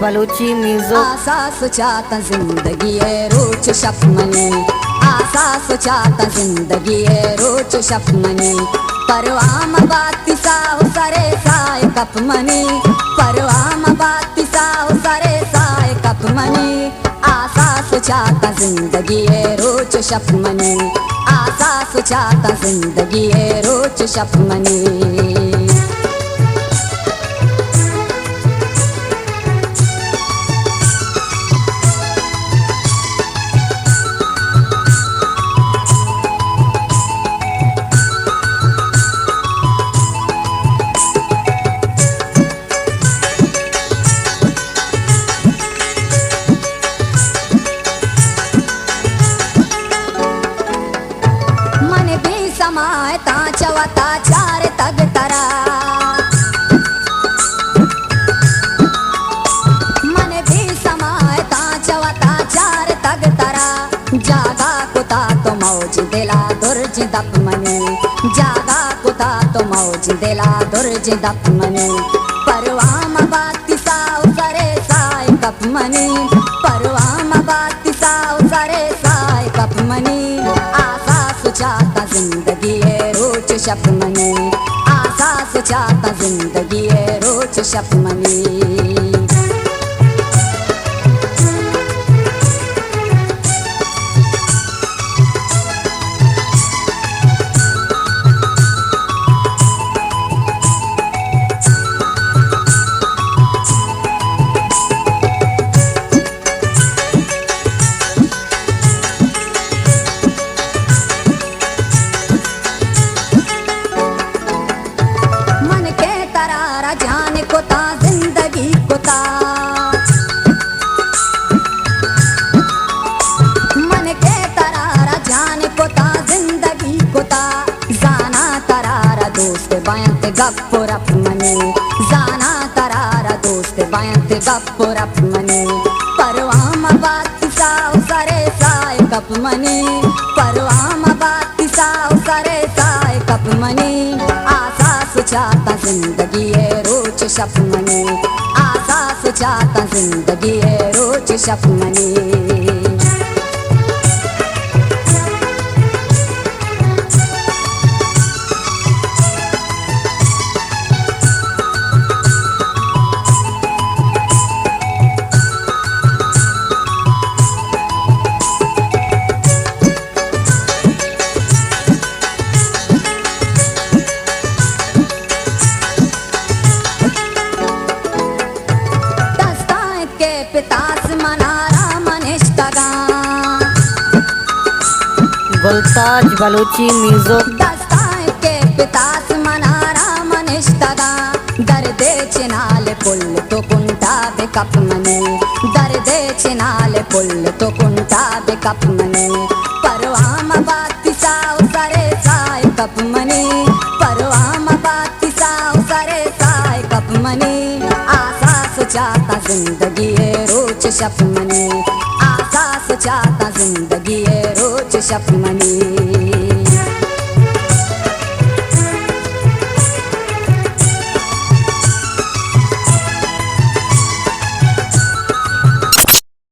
Balochi music. आसा सोचाता जिंदगी है रोज शपमनी, आसा सोचाता जिंदगी है रोज शपमनी। परवाम बाती साव सरे साय कपमनी, परवाम बाती साव सरे साय कपमनी। आसा सोचाता जिंदगी है रोज शपमनी, आसा सोचाता जिंदगी है रोज शपमनी। समाय चवता चार तग तरा, मन भी समाय चवता चार तग तरा। जागा कुता तो मौज दिला दुर्ज दप मनी, जागा कुता तो मौज दिला दुर्ज दप मनी। परवाम बाती साव सरे साय कप मनी, परवाम बाती साव सरे साय कप मनी। आसा सुचाता जिंदगी है रोज शपमनी, आसा सोचाता जिंदगी है रोज शपमनी। जाने कोता जिंदगी कोता, मन के तरारा जाने कोता जिंदगी कोता। जाना तरारा दोस्त बायंत गप्पो रप मनी, जाना तरारा दोस्त बायंत गप्पो रप मनी। परवाम बाती साव सरे साय कप मनी, परवाम बाती साव सरे साय कप मनी। आसा सोचाता जिंदगी है रोज शपमनी, आसा सोचाता जिंदगी है रोज शपमनी। पितास मनारा मनिष्ठगा, गुलताज बलूची म्यूजिक। दस्तान के पितास मनारा मनिष्ठगा। दर्दे चिनाल पुल तो कुंटा बेकप मनी, दर्दे चिनाल पुल तो कुंटा बेकप मनी। परवाम बाती साव सरे साय कप मनी, परवाम बाती साव सरे साय कप मनी। आसा सोचाता जिंदगी है रोज शपमनी, आसा सोचाता जिंदगी है रोज शपमनी।